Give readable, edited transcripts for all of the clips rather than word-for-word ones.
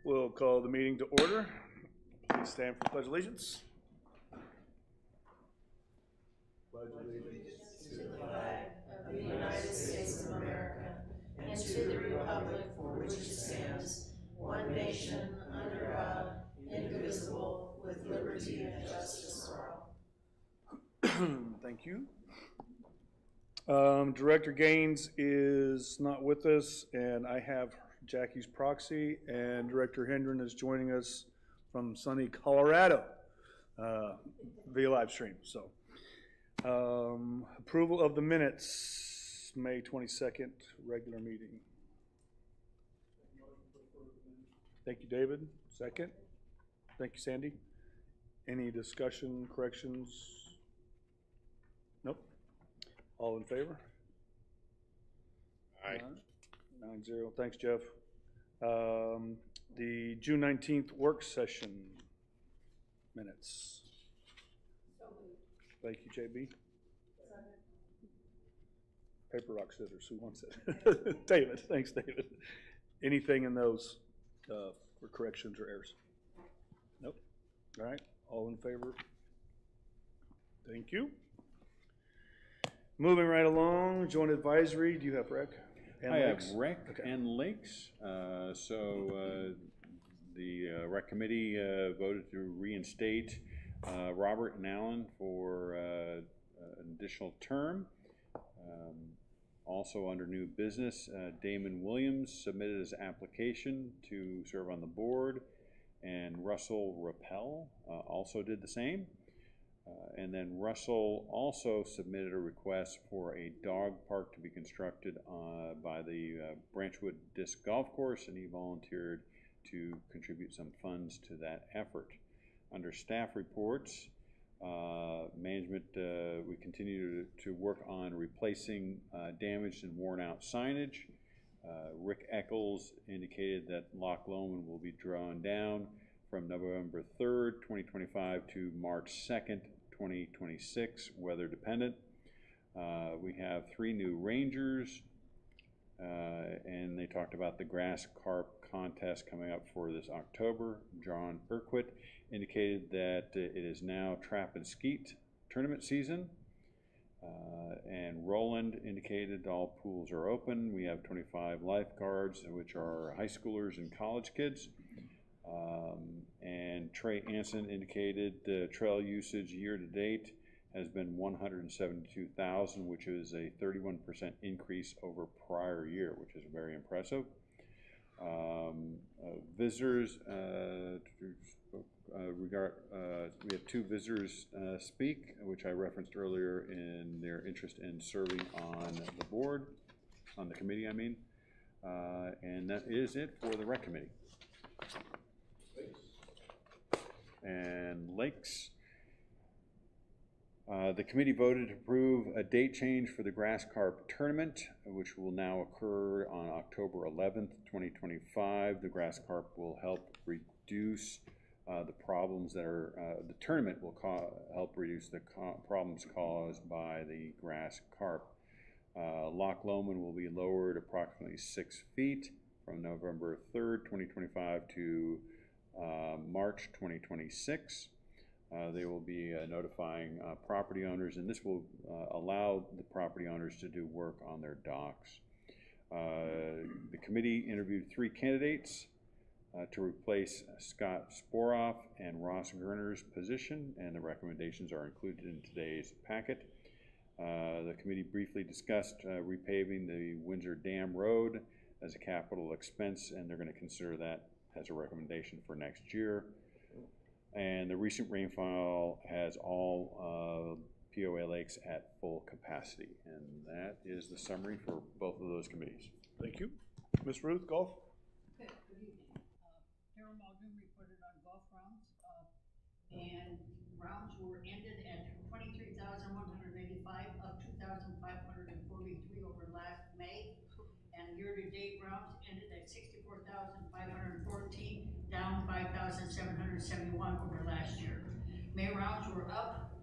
We'll call the meeting to order. Please stand for pledge allegiance. Pledge allegiance to the flag of the United States of America and to the republic for which it stands, one nation, under God, indivisible, with liberty and justice for all. Thank you. Director Gaines is not with us, and I have Jackie's proxy, and Director Hendren is joining us from sunny Colorado via live stream. So, approval of the minutes, May 22nd, regular meeting. Thank you, David. Second. Thank you, Sandy. Any discussion, corrections? Nope. All in favor? Aye. 9-0. Thanks, Jeff. The June 19th work session minutes. Thank you, JB. Paper, rock, scissors. Who wants it? David. Thanks, David. Anything in those for corrections or errors? Nope. All right. All in favor? Thank you. Moving right along, joint advisory. Do you have rec? I have rec and lakes. The rec committee voted to reinstate Robert and Alan for an additional term. Also under new business, Damon Williams submitted his application to serve on the board, and Russell Rappel also did the same. And then Russell also submitted a request for a dog park to be constructed by the Branchwood Disc Golf Course, and he volunteered to contribute some funds to that effort. Under staff reports, management, we continue to work on replacing damaged and worn out signage. Rick Eccles indicated that Loch Lomond will be drawn down from November 3rd, 2025 to March 2nd, 2026, weather dependent. We have 3 new rangers, and they talked about the grass carp contest coming up for this October. John Urquhart indicated that it is now trap and skeet tournament season. And Roland indicated all pools are open. We have 25 lifeguards, which are high schoolers and college kids. And Trey Anson indicated the trail usage year to date has been 172,000, which is a 31% increase over prior year, which is very impressive. Visitors, we have 2 visitors speak, which I referenced earlier in their interest in serving on the board, on the committee, I mean. And that is it for the rec committee. And lakes. The committee voted to approve a date change for the grass carp tournament, which will now occur on October 11th, 2025. The grass carp will help reduce the problems that are, the tournament will help reduce the problems caused by the grass carp. Loch Lomond will be lowered approximately 6 feet from November 3rd, 2025 to March 2026. They will be notifying property owners, and this will allow the property owners to do work on their docks. The committee interviewed 3 candidates to replace Scott Sporoff and Ross Gerner's position, and the recommendations are included in today's packet. The committee briefly discussed repaving the Windsor Dam Road as a capital expense, and they're going to consider that as a recommendation for next year. And the recent rainfall has all POA lakes at full capacity. And that is the summary for both of those committees. Thank you. Ms. Ruth, golf? Okay, good evening. Carol Muldoon reported on golf rounds, and rounds were ended at 23,185 of 2,543 over last May. And year-to-date rounds ended at 64,514, down 5,771 over last year. May rounds were up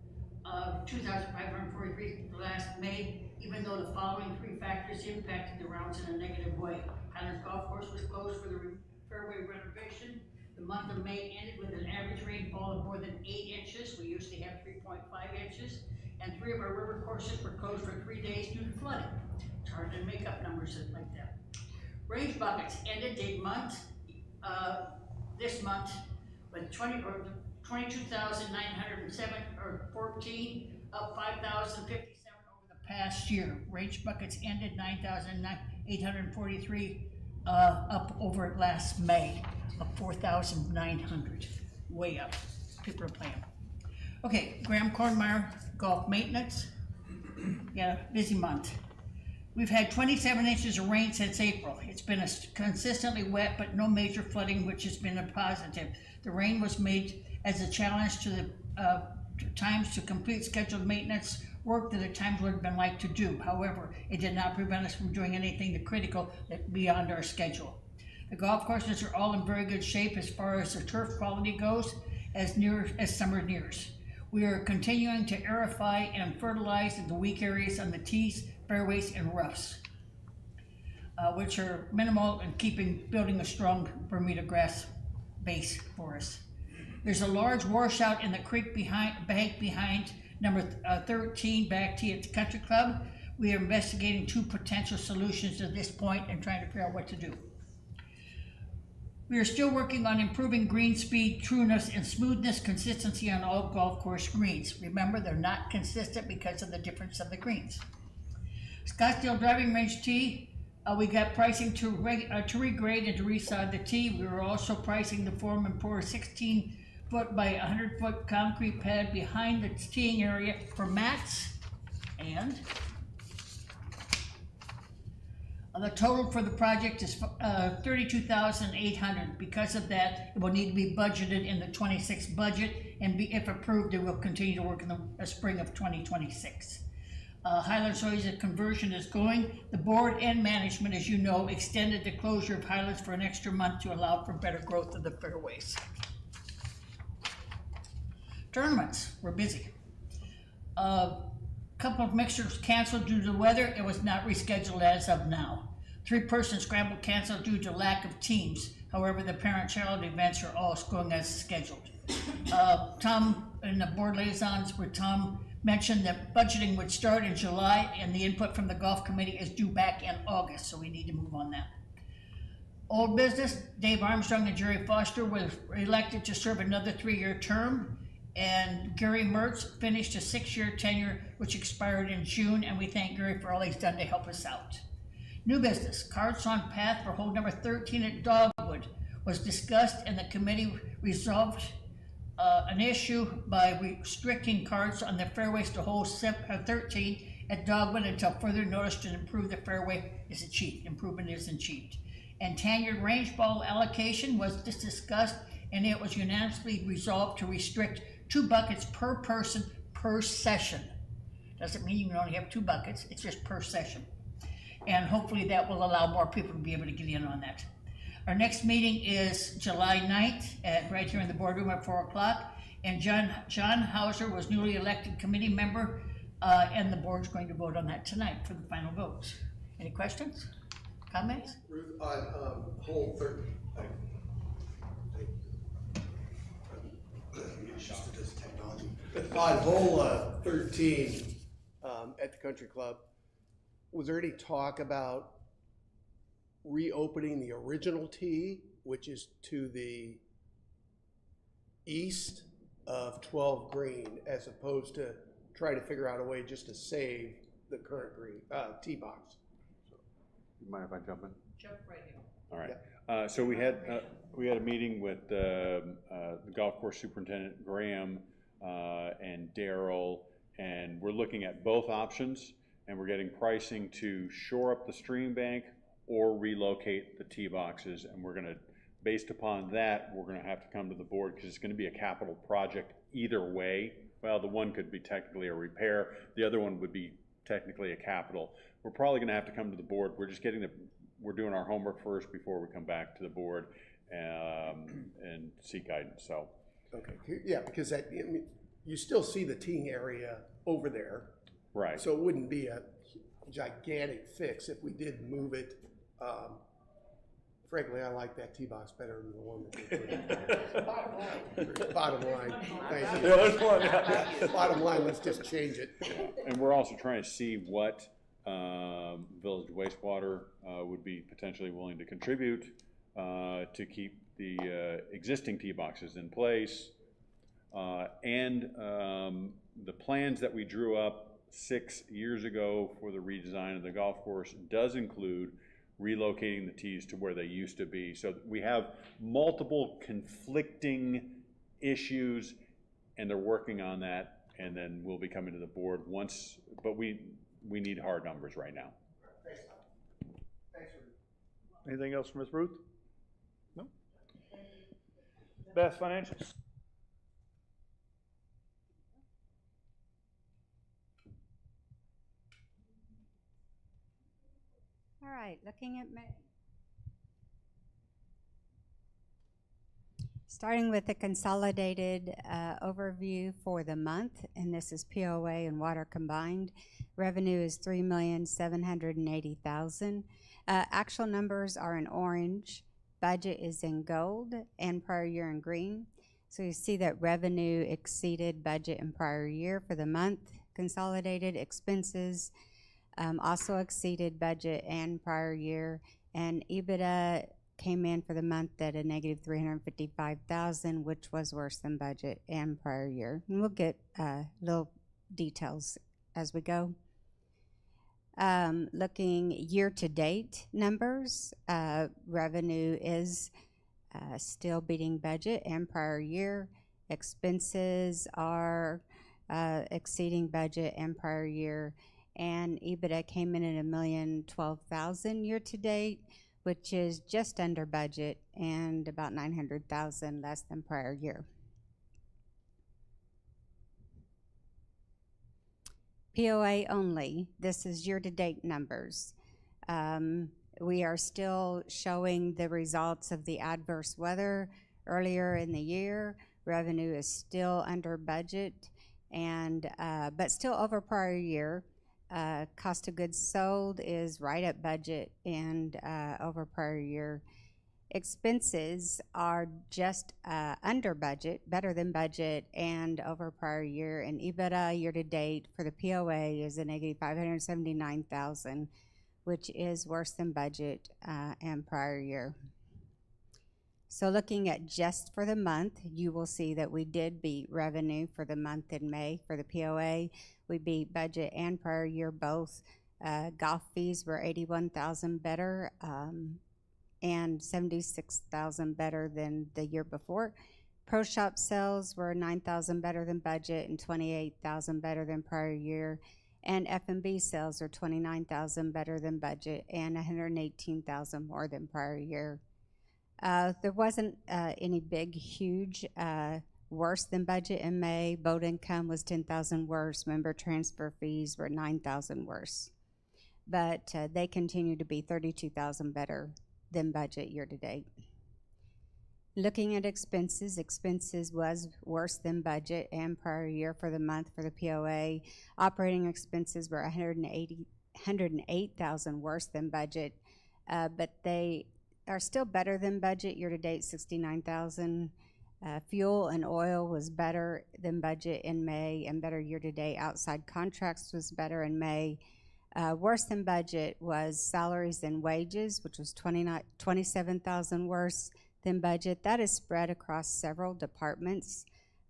of 2,543 last May, even though the following 3 factors impacted the rounds in a negative way. Highlands Golf Course was closed for fairway renovation. The month of May ended with an average rainfall of more than 8 inches. We usually have 3.5 inches. And 3 of our river courses were closed for 3 days due to flooding. It's hard to make up numbers like that. Range buckets ended this month with 22,907 or 14, up 5,057 over the past year. Range buckets ended 9,843, up over last May, up 4,900, way up. People are playing. Okay, Graham Cornmeyer golf maintenance. Yeah, busy month. We've had 27 inches of rain since April. It's been consistently wet, but no major flooding, which has been a positive. The rain was made as a challenge to the times to complete scheduled maintenance work that at times would have been like to do. However, it did not prevent us from doing anything critical beyond our schedule. The golf courses are all in very good shape as far as the turf quality goes as summer nears. We are continuing to aerify and fertilize the weak areas on the tees, fairways, and roughs, which are minimal in building a strong Bermuda grass base for us. There's a large washout in the creek bank behind number 13 back tee at the country club. We are investigating 2 potential solutions at this point and trying to figure out what to do. We are still working on improving green speed, trueness, and smoothness, consistency on all golf course greens. Remember, they're not consistent because of the difference of the greens. Scottsdale Driving Range tee, we got pricing to regrade and to resod the tee. We were also pricing to form and pour a 16-foot by 100-foot concrete pad behind the teeing area for mats. And the total for the project is $32,800. Because of that, it will need to be budgeted in the 26 budget, and if approved, it will continue to work in the spring of 2026. Highlands Soy's conversion is going. The board and management, as you know, extended the closure of Highlands for an extra month to allow for better growth of the fairways. Tournaments, we're busy. Couple of mixers canceled due to the weather. It was not rescheduled as of now. 3-person scramble canceled due to lack of teams. However, the parent-child events are all going as scheduled. Tom and the board liaisons with Tom mentioned that budgeting would start in July, and the input from the golf committee is due back in August, so we need to move on that. Old business, Dave Armstrong and Jerry Foster were elected to serve another 3-year term, and Gary Mertz finished a 6-year tenure, which expired in June, and we thank Gary for all he's done to help us out. New business, cards on path for hole number 13 at Dogwood was discussed, and the committee resolved an issue by restricting cards on the fairways to hole 13 at Dogwood until further notice to improve the fairway is achieved. Improvement is achieved. And tenured range ball allocation was discussed, and it was unanimously resolved to restrict 2 buckets per person per session. Doesn't mean you can only have 2 buckets, it's just per session. And hauefully that will allow more people to be able to get in on that. Our next meeting is July 9th, right here in the boardroom at 4 o'clock. And John Hauser was newly elected committee member, and the board's going to vote on that tonight for the final votes. Any questions, comments? Ruth, on hole 13, on hole 13 at the country club, was there any talk about reopening the original tee, which is to the east of 12 green, as opposed to try to figure out a way just to save the current green tee box? You mind if I jump in? Jump right in. All right. So we had a meeting with the golf course superintendent Graham and Daryl, and we're looking at both options, and we're getting pricing to shore up the stream bank or relocate the tee boxes, and we're gonna, based upon that, we're gonna have to come to the board because it's gonna be a capital project either way. Well, the one could be technically a repair, the other one would be technically a capital. We're probably gonna have to come to the board. We're just we're doing our homework first before we come back to the board and seek guidance, so. Okay, yeah, because that, I mean, you still see the teeing area over there. Right. So it wouldn't be a gigantic fix if we did move it frankly, I like that tee box better than the one that they put in. Bottom line, thank you. Yeah, that's one. Bottom line, let's just change it. And we're also trying to see what Village Wastewater would be potentially willing to contribute to keep the existing tee boxes in place. And the plans that we drew up 6 years ago for the redesign of the golf course does include relocating the tees to where they used to be. So we have multiple conflicting issues, and they're working on that, and then we'll be coming to the board once, but we need hard numbers right now. Anything else from Ms. Ruth? No? Beth, financials? All right, looking at May. Starting with the consolidated overview for the month, and this is POA and water combined. Revenue is $3,780,000. Actual numbers are in orange. Budget is in gold and prior year in green. So you see that revenue exceeded budget in prior year for the month. Consolidated expenses also exceeded budget and prior year, and EBITDA came in for the month at a negative $355,000, which was worse than budget and prior year. And we'll get little details as we go. Looking year-to-date numbers, revenue is still beating budget and prior year. Expenses are exceeding budget and prior year. And EBITDA came in at $1,012,000 year-to-date, which is just under budget and about $900,000 less than prior year. POA only, this is year-to-date numbers. We are still showing the results of the adverse weather earlier in the year. Revenue is still under budget, and but still over prior year. Cost of goods sold is right at budget and over prior year. Expenses are just under budget, better than budget, and over prior year. And EBITDA year-to-date for the POA is a negative $579,000, which is worse than budget and prior year. So looking at just for the month, you will see that we did beat revenue for the month in May for the POA. We beat budget and prior year both. Golf fees were $81,000 better and $76,000 better than the year before. Pro shop sales were $9,000 better than budget and $28,000 better than prior year. And F&B sales are $29,000 better than budget and $118,000 more than prior year. There wasn't any big, huge worse than budget in May. Boat income was $10,000 worse. Member transfer fees were $9,000 worse. But they continue to be $32,000 better than budget year-to-date. Looking at expenses, expenses was worse than budget and prior year for the month for the POA. Operating expenses were $108,000 worse than budget, but they are still better than budget year-to-date, $69,000. Fuel and oil was better than budget in May and better year-to-date. Outside contracts was better in May. Worse than budget was salaries and wages, which was $27,000 worse than budget. That is spread across several departments,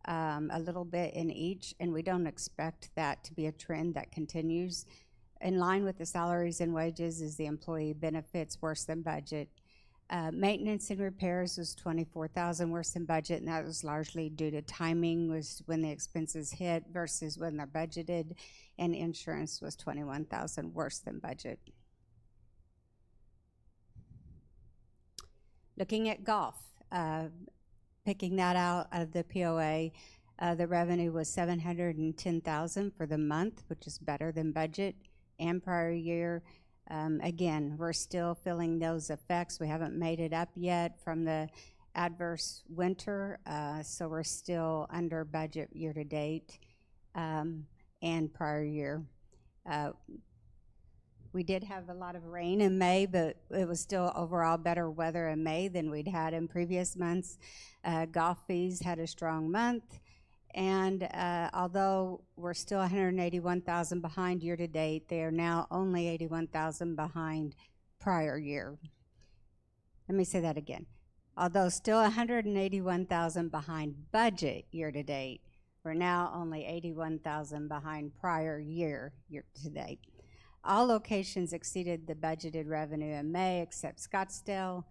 a little bit in each, and we don't expect that to be a trend that continues. In line with the salaries and wages is the employee benefits, worse than budget. Maintenance and repairs was $24,000 worse than budget, and that was largely due to timing, was when the expenses hit versus when they're budgeted, and insurance was $21,000 worse than budget. Looking at golf, picking that out of the POA, the revenue was $710,000 for the month, which is better than budget and prior year. Again, we're still feeling those effects. We haven't made it up yet from the adverse winter, so we're still under budget year-to-date and prior year. We did have a lot of rain in May, but it was still overall better weather in May than we'd had in previous months. Golf fees had a strong month. And although we're still 181,000 behind year to date, they are now only 81,000 behind prior year. Let me say that again. Although still 181,000 behind budget year to date, we're now only 81,000 behind prior year to date. All locations exceeded the budgeted revenue in May except Scottsdale.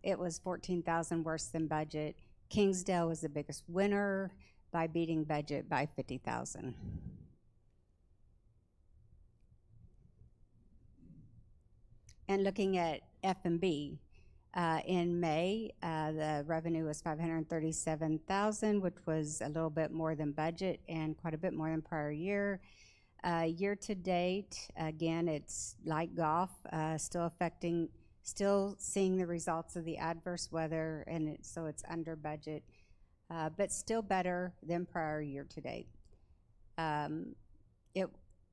It was 14,000 worse than budget. Kingsdale was the biggest winner by beating budget by 50,000. And looking at F&B, in May, the revenue was 537,000, which was a little bit more than budget and quite a bit more than prior year. Year to date, again, it's like golf, still seeing the results of the adverse weather, and so it's under budget, but still better than prior year to date.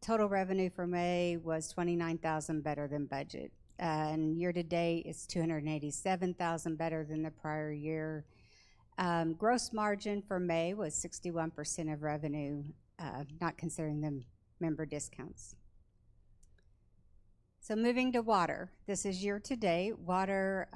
Total revenue for May was 29,000 better than budget. And year to date, it's 287,000 better than the prior year. Gross margin for May was 61% of revenue, not considering the member discounts. So moving to water, this is year to date. Water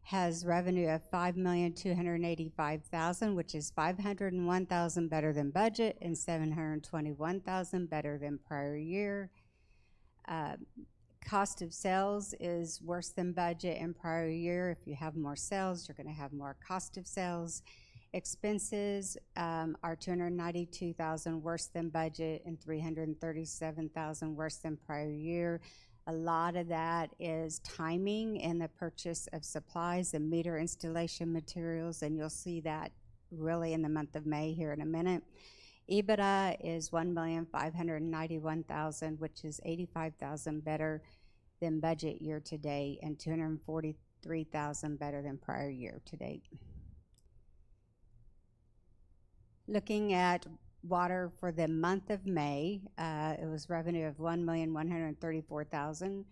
has revenue of $5,285,000, which is 501,000 better than budget and 721,000 better than prior year. Cost of sales is worse than budget and prior year. If you have more sales, you're going to have more cost of sales. Expenses are 292,000 worse than budget and 337,000 worse than prior year. A lot of that is timing in the purchase of supplies and meter installation materials, and you'll see that really in the month of May here in a minute. EBITDA is $1,591,000, which is 85,000 better than budget year to date and 243,000 better than prior year to date. Looking at water for the month of May, it was revenue of $1,134,000.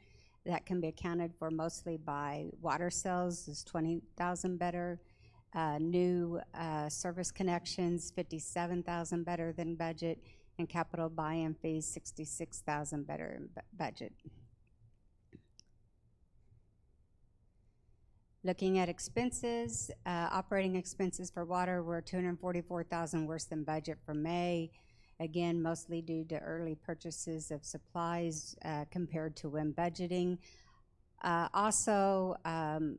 That can be accounted for mostly by water sales, is 20,000 better. New service connections, 57,000 better than budget, and capital buy-in fees, 66,000 better than budget. Looking at expenses, operating expenses for water were 244,000 worse than budget for May. Again, mostly due to early purchases of supplies compared to when budgeting. Also,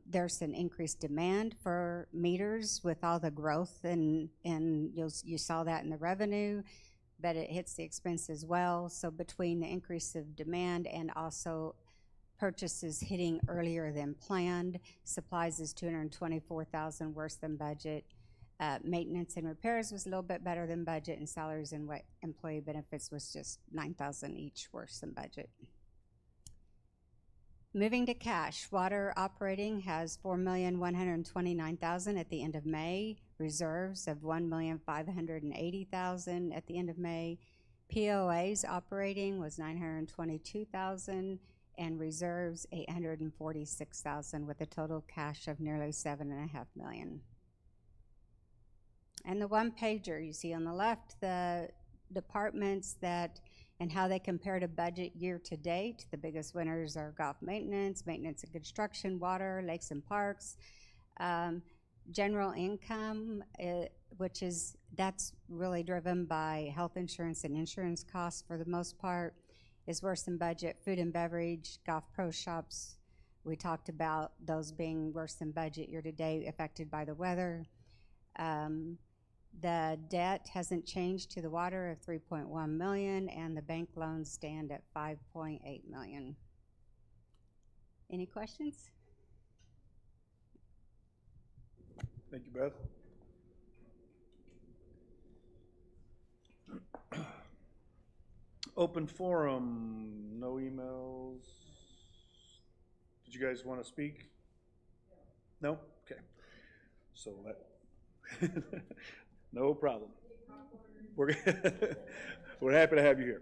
there's an increased demand for meters with all the growth, and you saw that in the revenue, but it hits the expense as well. So between the increase of demand and also purchases hitting earlier than planned, supplies is 224,000 worse than budget. Maintenance and repairs was a little bit better than budget, and salaries and employee benefits was just 9,000 each worse than budget. Moving to cash, water operating has $4,129,000 at the end of May, reserves of $1,580,000 at the end of May. POAs operating was $922,000 and reserves $846,000 with a total cash of nearly $7.5 million. And the one pager you see on the left, the departments that and how they compare to budget year to date. The biggest winners are golf maintenance, maintenance and construction, water, lakes and parks. General income, that's really driven by health insurance and insurance costs for the most part, is worse than budget. Food and beverage, golf pro shops, we talked about those being worse than budget year to date, affected by the weather. The debt hasn't changed to the water of $3.1 million, and the bank loans stand at $5.8 million. Any questions? Thank you, Beth. Open forum, no emails. Did you guys want to speak? No? Okay. So that, no problem. We're happy to have you here.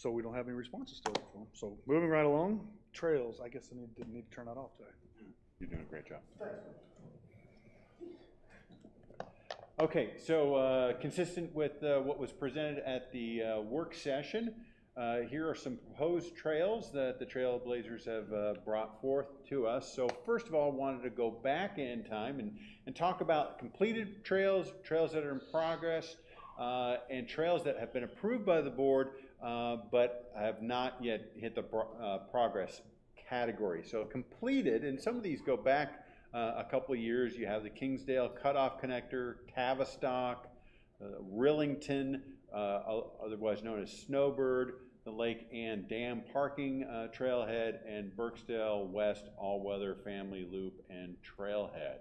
So we don't have any responses still from them. So moving right along, trails, I guess I didn't need to turn that off today. You're doing a great job. Okay, so consistent with what was presented at the work session, here are some proposed trails that the Trailblazers have brought forth to us. So first of all, I wanted to go back in time and talk about completed trails, trails that are in progress, and trails that have been approved by the board but have not yet hit the progress category. So completed, and some of these go back a couple of years. You have the Kingsdale Cutoff Connector, Tavistock, Rillington, otherwise known as Snowbird, the Lake Ann Dam Parking Trailhead, and Birksdale West All-Weather Family Loop and Trailhead.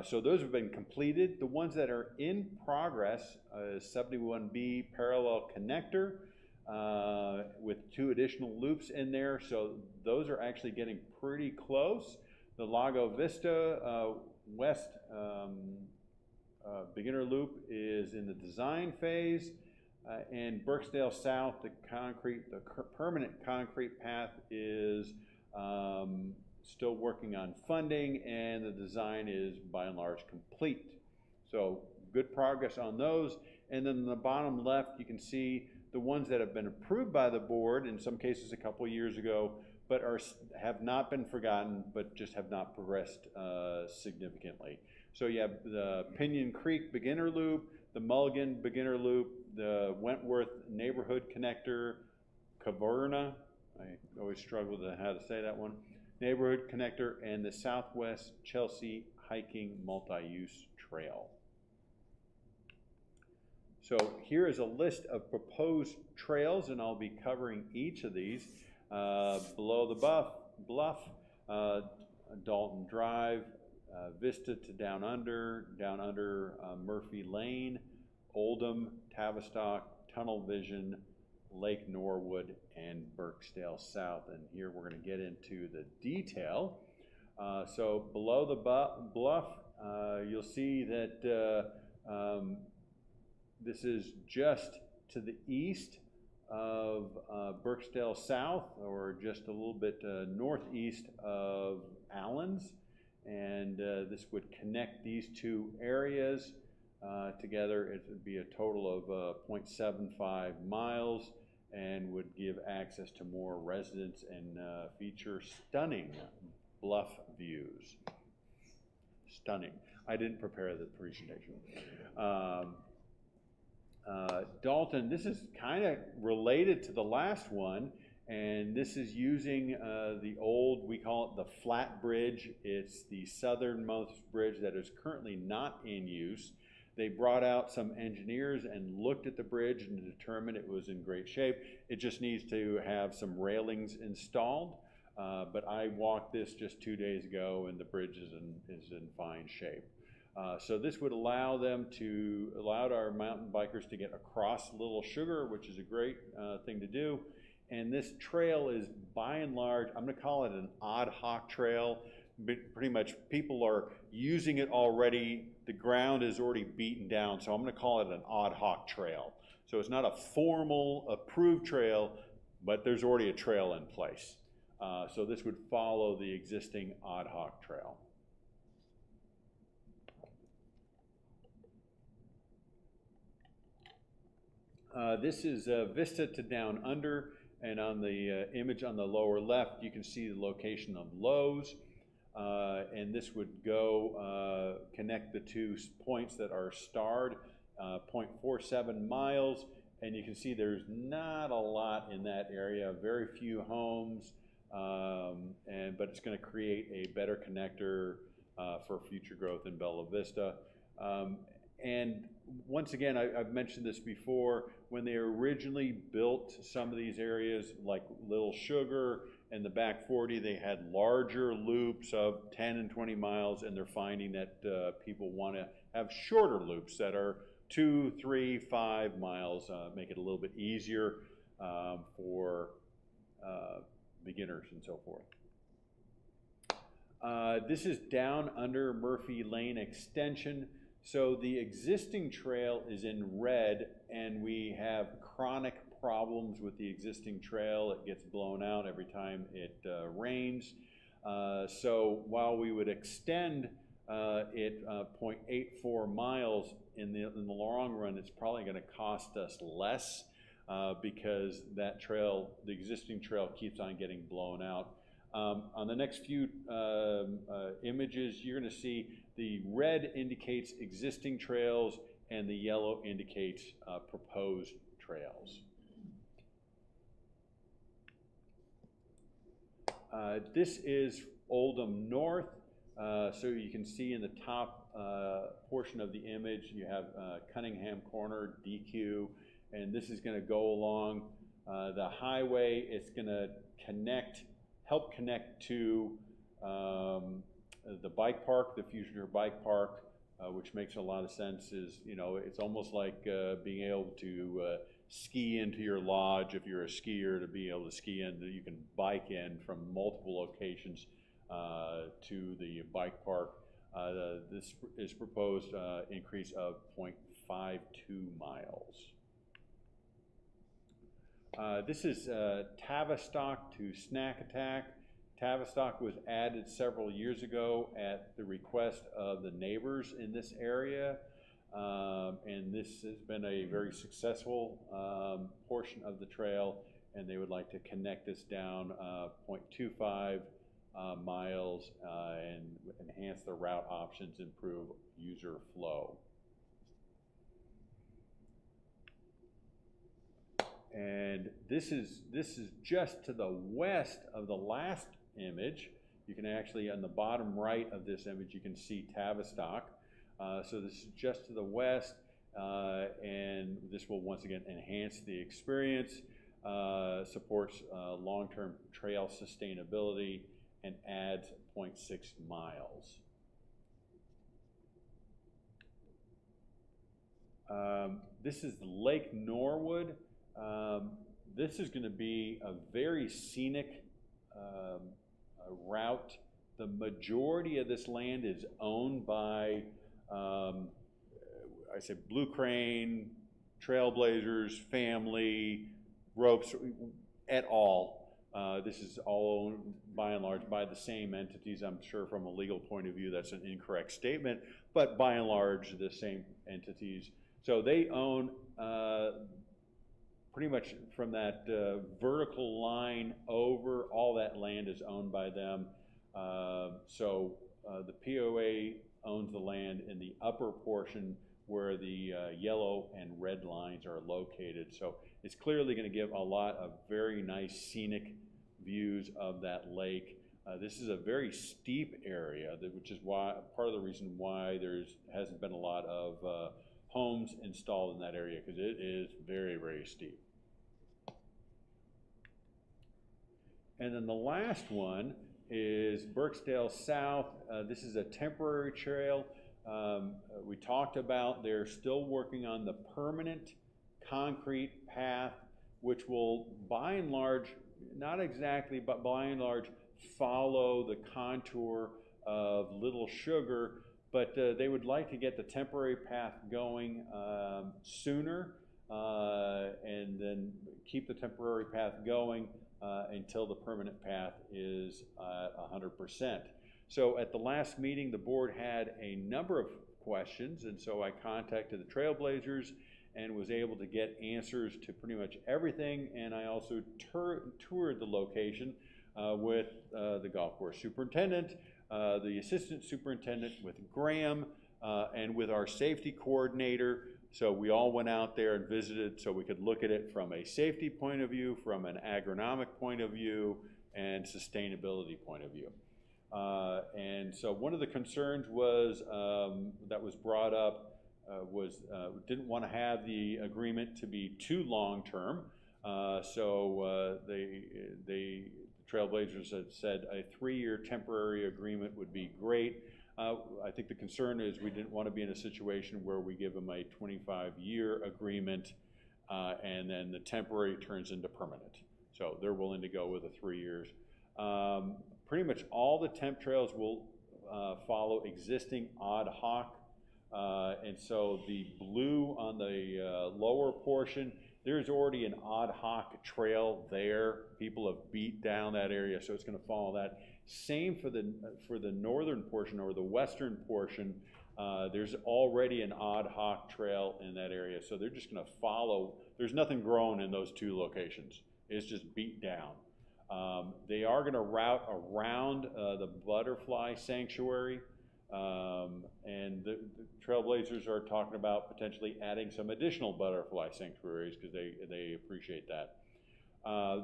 So those have been completed. The ones that are in progress is 71B Parallel Connector with 2 additional loops in there. So those are actually getting pretty close. The Lago Vista West beginner loop is in the design phase, and Birksdale South, the permanent concrete path is still working on funding, and the design is by and large complete. So good progress on those. And then in the bottom left, you can see the ones that have been approved by the board, in some cases a couple of years ago, but have not been forgotten, but just have not progressed significantly. So you have the Pinion Creek Beginner Loop, the Mulligan Beginner Loop, the Wentworth Neighborhood Connector, Caverna, I always struggle with how to say that one, Neighborhood Connector, and the Southwest Chelsea Hiking Multi-Use Trail. So here is a list of proposed trails, and I'll be covering each of these. Below the Bluff, Dalton Drive, Vista to Down Under, Murphy Lane, Oldham, Tavistock, Tunnel Vision, Lake Norwood, and Birksdale South. And here we're going to get into the detail. So below the bluff, you'll see that this is just to the east of Birksdale South, or just a little bit northeast of Allens. And this would connect these 2 areas together. It would be a total of 0.75 miles and would give access to more residents and feature stunning bluff views. Stunning. I didn't prepare the presentation. Dalton, this is kind of related to the last one, and this is using the old, we call it the Flat Bridge. It's the southernmost bridge that is currently not in use. They brought out some engineers and looked at the bridge and determined it was in great shape. It just needs to have some railings installed, but I walked this just 2 days ago, and the bridge is in fine shape. So this would allow our mountain bikers to get across Little Sugar, which is a great thing to do. And this trail is, by and large, I'm going to call it an ad hoc trail. Pretty much people are using it already. The ground is already beaten down, so I'm going to call it an ad hoc trail. So it's not a formal approved trail, but there's already a trail in place. So this would follow the existing ad hoc trail. This is Vista to Down Under, and on the image on the lower left, you can see the location of Lowe's, and this would go connect the 2 points that are starred, 0.47 miles, and you can see there's not a lot in that area, very few homes, but it's going to create a better connector for future growth in Bella Vista. And once again, I've mentioned this before, when they originally built some of these areas like Little Sugar and the Back 40, they had larger loops of 10 and 20 miles, and they're finding that people want to have shorter loops that are 2, 3, 5 miles, make it a little bit easier for beginners and so forth. This is Down Under Murphy Lane Extension. So the existing trail is in red, and we have chronic problems with the existing trail. It gets blown out every time it rains. So while we would extend it 0.84 miles in the long run, it's probably going to cost us less because that trail, the existing trail, keeps on getting blown out. On the next few images, you're going to see the red indicates existing trails and the yellow indicates proposed trails. This is Oldham North. So you can see in the top portion of the image, you have Cunningham Corner, DQ, and this is going to go along the highway. It's going to help connect to the bike park, the Fusioner Bike Park, which makes a lot of sense. It's almost like being able to ski into your lodge if you're a skier, to be able to ski in. You can bike in from multiple locations to the bike park. This is proposed increase of 0.52 miles. This is Tavistock to Snack Attack. Tavistock was added several years ago at the request of the neighbors in this area, and this has been a very successful portion of the trail, and they would like to connect this down 0.25 miles and enhance the route options, improve user flow. And this is just to the west of the last image. You can actually, on the bottom right of this image, you can see Tavistock. So this is just to the west, and this will once again enhance the experience, supports long-term trail sustainability, and adds 0.6 miles. This is Lake Norwood. This is going to be a very scenic route. The majority of this land is owned by, I say, Blue Crane, Trailblazers, family, Ropes, et al. This is all owned by and large by the same entities. I'm sure from a legal point of view that's an incorrect statement, but by and large the same entities. So they own pretty much from that vertical line over, all that land is owned by them. So the POA owns the land in the upper portion where the yellow and red lines are located. So it's clearly going to give a lot of very nice scenic views of that lake. This is a very steep area, which is why part of the reason why hasn't been a lot of homes installed in that area, because it is very, very steep. And then the last one is Birksdale South. This is a temporary trail. We talked about they're still working on the permanent concrete path, which will by and large, not exactly, but by and large, follow the contour of Little Sugar, but they would like to get the temporary path going sooner and then keep the temporary path going until the permanent path is 100%. So at the last meeting, the board had a number of questions, and so I contacted the Trailblazers and was able to get answers to pretty much everything, and I also toured the location with the golf course superintendent, the assistant superintendent, with Graham, and with our safety coordinator. So we all went out there and visited so we could look at it from a safety point of view, from an agronomic point of view, and sustainability point of view. And so one of the concerns was that was brought up was didn't want to have the agreement to be too long-term. So the Trailblazers had said a 3-year temporary agreement would be great. I think the concern is we didn't want to be in a situation where we give them a 25-year agreement and then the temporary turns into permanent. So they're willing to go with the 3 years. Pretty much all the temp trails will follow existing ad hoc. And so the blue on the lower portion there's already an ad hoc trail there. People have beat down that area, so it's gonna follow that. Same for the northern portion or the western portion. There's already an ad hoc trail in that area, so they're just gonna follow. There's nothing grown in those two locations. It's just beat down. They are gonna route around the butterfly sanctuary, and the Trailblazers are talking about potentially adding some additional butterfly sanctuaries because they appreciate that.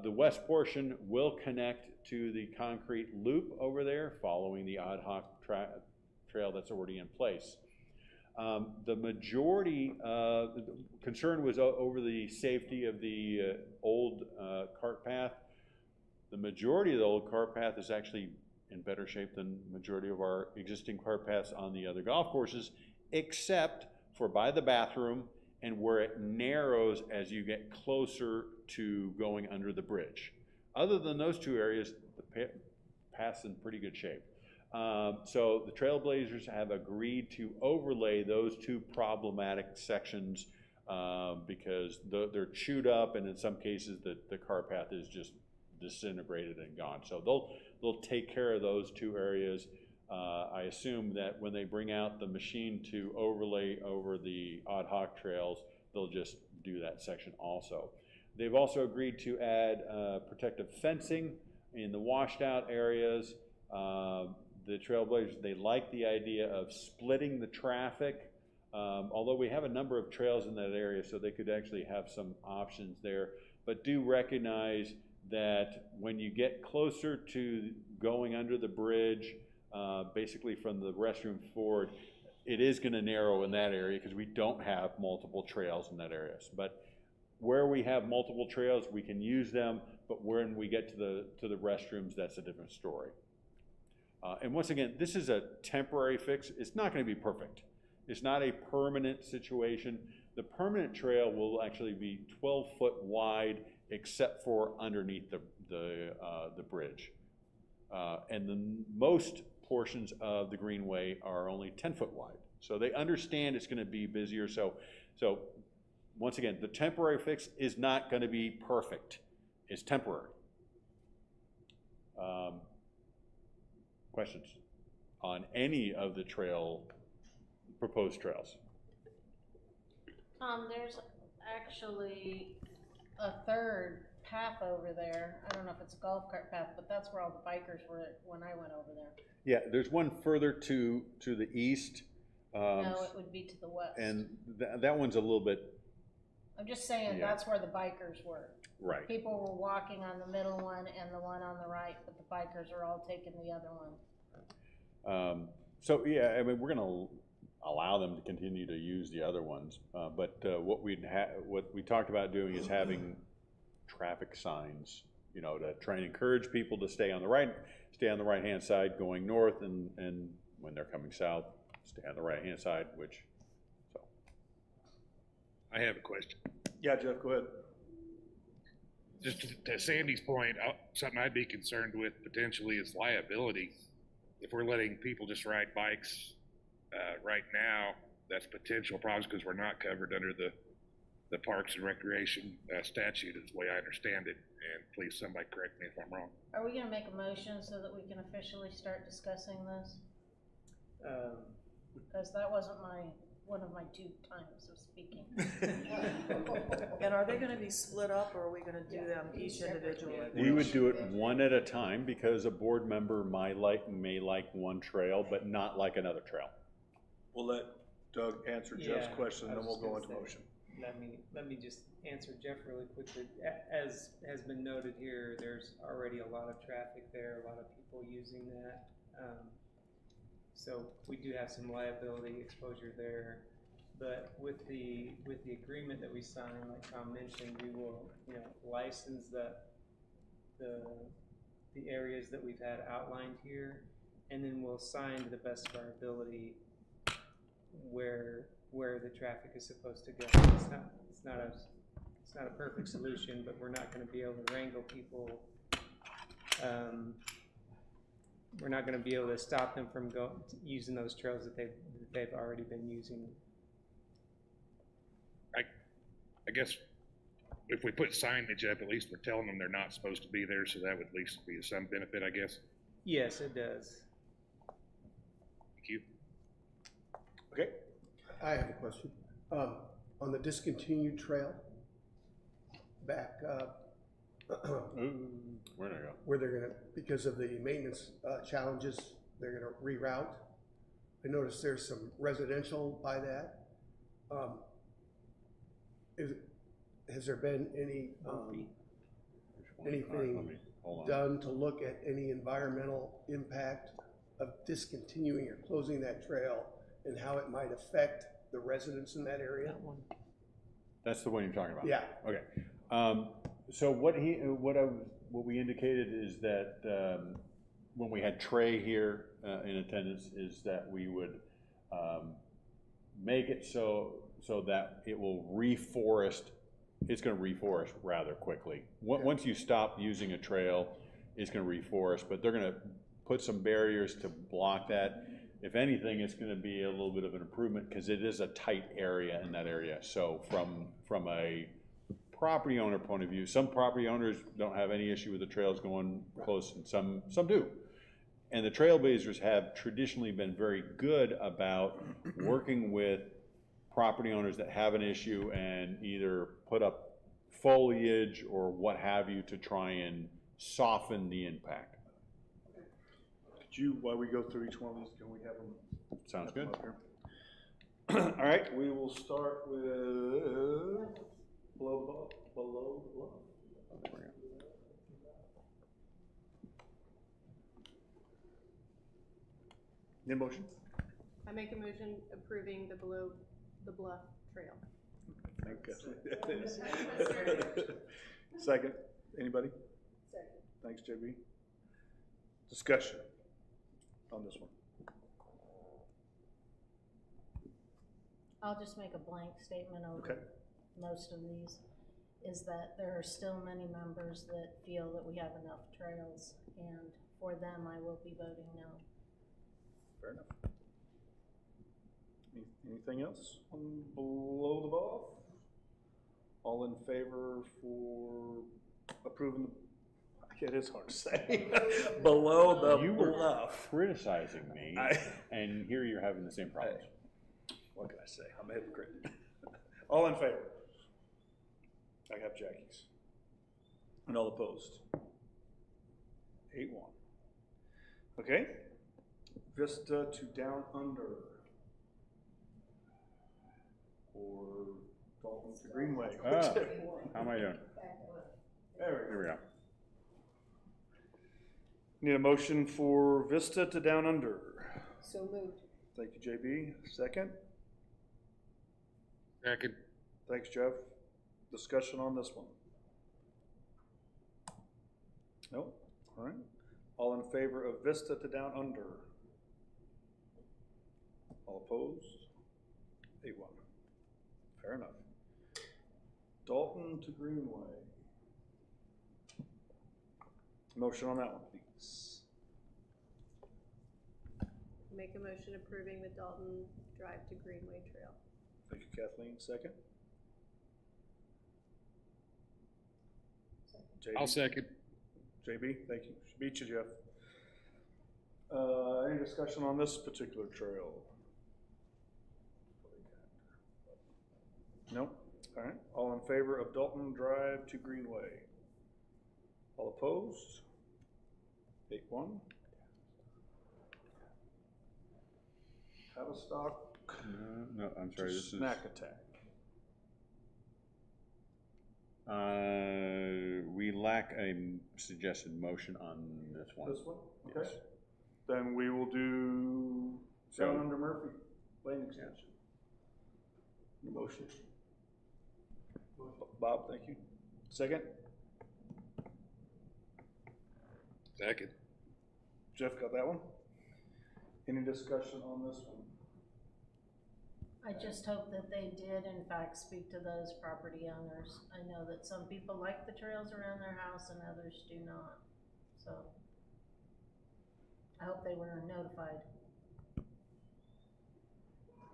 The west portion will connect to the concrete loop over there, following the ad hoc trail that's already in place. The majority concern was over the safety of the old cart path. The majority of the old cart path is actually in better shape than the majority of our existing cart paths on the other golf courses, except for by the bathroom and where it narrows as you get closer to going under the bridge. Other than those two areas, the path's in pretty good shape. So the Trailblazers have agreed to overlay those two problematic sections because they're chewed up, and in some cases the car path is just disintegrated and gone. So they'll take care of those two areas. I assume that when they bring out the machine to overlay over the ad hoc trails, they'll just do that section also. They've also agreed to add protective fencing in the washed out areas. The Trailblazers, they like the idea of splitting the traffic, although we have a number of trails in that area, so they could actually have some options there, but do recognize that when you get closer to going under the bridge, basically from the restroom forward, it is going to narrow in that area because we don't have multiple trails in that area. But where we have multiple trails, we can use them, but when we get to the restrooms, that's a different story. And once again, this is a temporary fix. It's not going to be perfect. It's not a permanent situation. The permanent trail will actually be 12 foot wide, except for underneath the bridge. And the most portions of the greenway are only 10 foot wide. So they understand it's going to be busier. So once again, the temporary fix is not going to be perfect. It's temporary. Questions on any of the proposed trails? There's actually a third path over there. I don't know if it's a golf cart path, but that's where all the bikers were when I went over there. Yeah, there's one further to the east. No, it would be to the west. And that one's a little bit. I'm just saying Yeah. that's where the bikers were. Right. People were walking on the middle one and the one on the right, but the bikers are all taking the other one. So yeah, I mean, we're going to allow them to continue to use the other ones, but what we talked about doing is having traffic signs, you know, to try and encourage people to stay on the right hand side going north, and when they're coming south, stay on the right hand side. So I have a question. Yeah, Jeff, go ahead. Just to Sandy's point, something I'd be concerned with potentially is liability. If we're letting people just ride bikes right now, that's potential problems because we're not covered under the Parks and Recreation statute is the way I understand it. And please, somebody correct me if I'm wrong. Are we gonna make a motion so that we can officially start discussing this? Because that wasn't one of my 2 times of speaking. And are they gonna be split up, or are we gonna do them each individually? we would do it one at a time because a board member may like one trail, but not like another trail. We'll let Doug answer Jeff's Yeah, question, I and then was we'll go just into gonna motion. Let me just answer Jeff really quickly. As has been noted here, there's already a lot of traffic there, a lot of people using that. So we do have some liability exposure there. But with the agreement that we signed, like Tom mentioned, we will, you know, license the areas that we've had outlined here, and then we'll sign to the best of our ability where the traffic is supposed to go. It's not a perfect solution, but we're not going to be able to wrangle people. We're not going to be able to stop them from using those trails that they've already been using. I guess if we put signage up, at least we're telling them they're not supposed to be there, so that would at least be some benefit, I guess. Yes, it does. Thank you. Okay, I have a question. On the discontinued trail, back, Where'd I go? where they're gonna, because of the maintenance, challenges, they're gonna reroute. I noticed there's some residential by that. Has there been any, Which one? anything All right, let me- hold on. done to look at any environmental impact of discontinuing or closing that trail and how it might affect the residents in that area? That's the one you're talking about? Yeah. Okay. So what we indicated is that, when we had Trey here, in attendance, is that we would, make it so that it will reforest, it's gonna reforest rather quickly. Once you stop using a trail, it's gonna reforest, but they're gonna put some barriers to block that. If anything, it's gonna be a little bit of an improvement, because it is a tight area in that area. So from a property owner point of view, some property owners don't have any issue with the trails going close, and some do. And the trailblazers have traditionally been very good about working with property owners that have an issue and either put up foliage or what have you to try and soften the impact. could you, while we go through each one of these, can we have them? Sounds have them good. up here? All right, we will start with below the bluff. Need a motion? I make a motion approving the below the bluff trail. Thank you. Second, anybody? Second. Thanks, JB. Discussion on this one. I'll just make a blank statement over Okay. most of these, is that there are still many members that feel that we have enough trails, and for them, I will be voting no. Fair enough. Anything else on below the bluff? All in favor for approving the, it is hard to say, below the You were bluff. criticizing me, and here you're having the same problem. What can I say? I'm a hypocrite. All in favor? I have Jackie's. And all opposed? 8-1. Okay. Vista to Down Under. Or Dalton to Greenway. Ah, how am I doing? There Here we go. Need a motion for Vista to Down Under. So moved. Thank you, JB. Second. Second. Thanks, Jeff. Discussion on this one? Nope. All right. All in favor of Vista to Down Under? All opposed? 8-1. Fair enough. Dalton to Greenway. Motion on that one, please. Make a motion approving the Dalton Drive to Greenway Trail. Thank you, Kathleen. Second. JB? I'll second. JB, thank you. Beat you, Jeff. Any discussion on this particular trail? No? All right. All in favor of Dalton Drive to Greenway? All opposed? 8-1. Tavistock No, I'm sorry, to this is, Snack Attack. we lack a suggested motion on this one. This one? Okay. Yes. Then we will do So- Down Under Murphy Lane Extension. Motion. Bob, thank you. Second? Second. Jeff got that one? Any discussion on this one? I just hope that they did in fact speak to those property owners. I know that some people like the trails around their house and others do not, so I hope they were notified.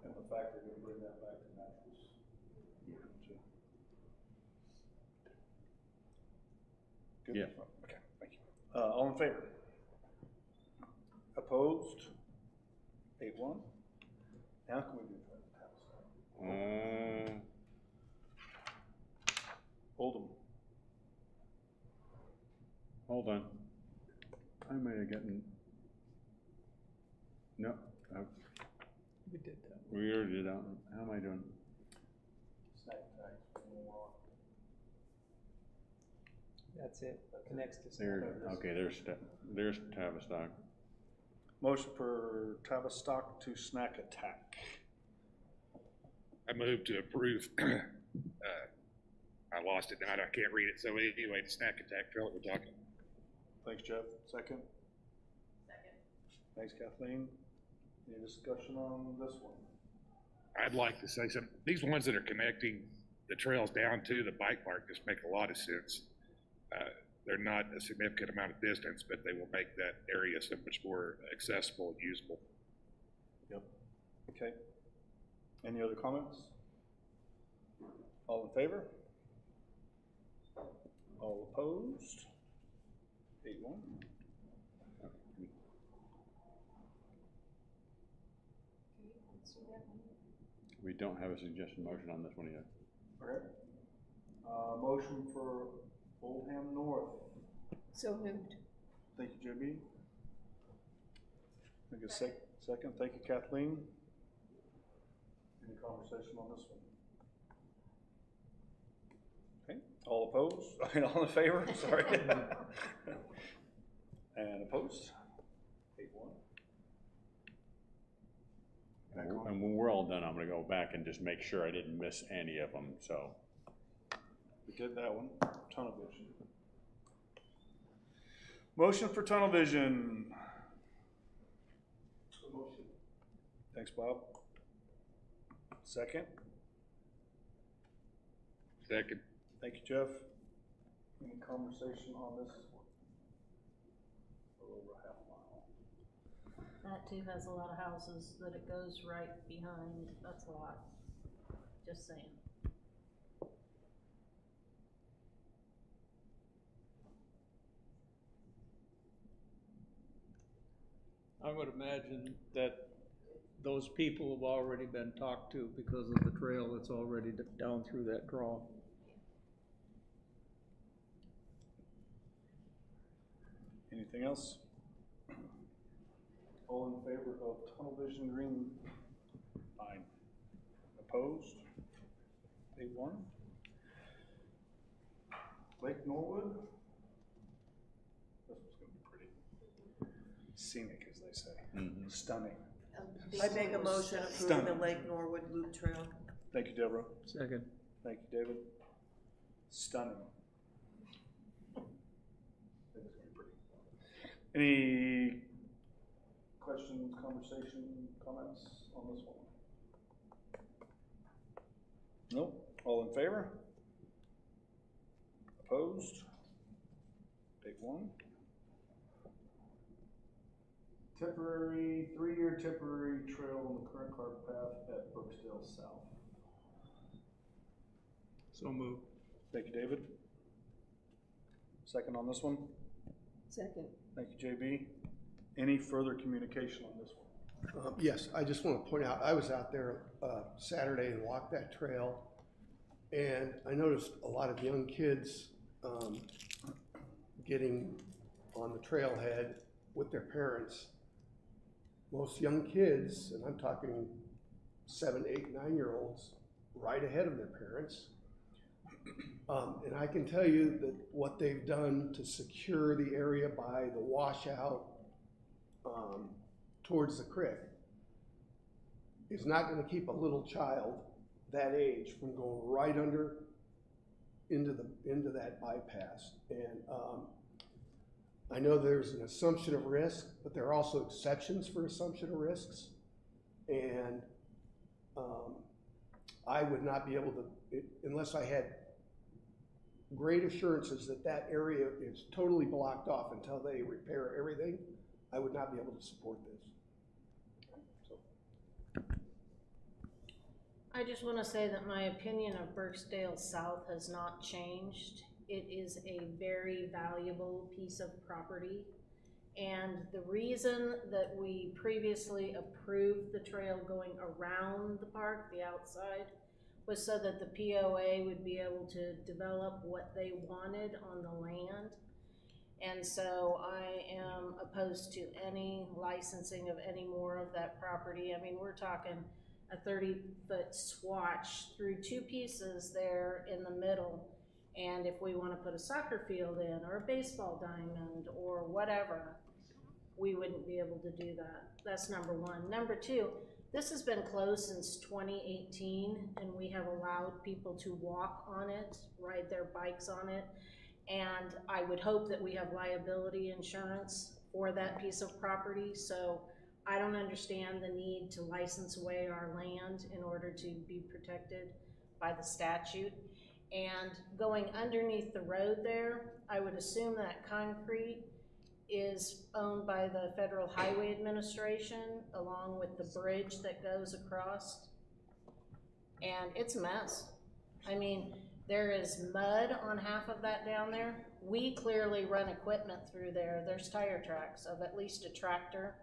And the fact they're gonna bring that back to naturals. Good? Yeah. Okay, thank you. All in favor? Opposed? 8-1. Now can we do that? Oldham. Hold on. I might have gotten, no, We did that. we already did that one. How am I doing? That's it, connects to. There, okay, there's Tavistock. Motion for Tavistock to Snack Attack. I move to approve, I lost it now, I can't read it, so anyway, the snack attack trail that we're talking. Thanks, Jeff. Second? Second. Thanks, Kathleen. Any discussion on this one? I'd like to say some, these ones that are connecting the trails down to the bike park just make a lot of sense. They're not a significant amount of distance, but they will make that area so much more accessible and usable. Yep. Okay. Any other comments? All in favor? All opposed? 8-1. We don't have a suggestion motion on this one yet. Okay. Motion for Oldham North. So moved. Thank you, JB. Think a second. Thank you, Kathleen. Any conversation on this one? Okay. All opposed? I mean, all in favor? Sorry. And opposed? 8-1. And when we're all done, I'm gonna go back and just make sure I didn't miss any of them, so. We did that one. Tunnel vision. Motion for tunnel vision. Motion. Thanks, Bob. Second. Second. Thank you, Jeff. Any conversation on this? A little over a half mile. That too has a lot of houses that it goes right behind. That's a lot. Just saying. I would imagine that those people have already been talked to because of the trail that's already down through that draw. Anything else? All in favor of tunnel vision green? Fine. Opposed? 8-1. Lake Norwood? This one's gonna be pretty scenic, as they say. Mhm. Stunning. I make a motion approving the Stunning. Lake Norwood Loop Trail. Thank you, Deborah. Second. Thank you, David. Stunning. I think it's gonna be pretty. Any questions, conversation, comments on this one? No? All in favor? Opposed? 8-1. Temporary, 3-year temporary trail on the current cart path at Brooksdale South. So moved. Thank you, David. Second on this one? Second. Thank you, JB. Any further communication on this one? Yes, I just want to point out, I was out there Saturday and walked that trail, and I noticed a lot of young kids getting on the trailhead with their parents. Most young kids, and I'm talking 7, 8, 9-year-olds, right ahead of their parents. And I can tell you that what they've done to secure the area by the washout towards the creek is not going to keep a little child that age from going right under into that bypass. And I know there's an assumption of risk, but there are also exceptions for assumption of risks. And I would not be able to, unless I had great assurances that that area is totally blocked off until they repair everything, I would not be able to support this. So. I just want to say that my opinion of Birksdale South has not changed. it is a very valuable piece of property. And the reason that we previously approved the trail going around the park, the outside, was so that the POA would be able to develop what they wanted on the land. And so I am opposed to any licensing of any more of that property. I mean, we're talking a 30-foot swatch through two pieces there in the middle. And if we want to put a soccer field in, or a baseball diamond, or whatever, we wouldn't be able to do that. That's number one. Number two, this has been closed since 2018, and we have allowed people to walk on it, ride their bikes on it. And I would hope that we have liability insurance for that piece of property. So I don't understand the need to license away our land in order to be protected by the statute. And going underneath the road there, I would assume that concrete is owned by the Federal Highway Administration, along with the bridge that goes across. And it's a mess. I mean, there is mud on half of that down there. We clearly run equipment through there. There's tire tracks of at least a tractor.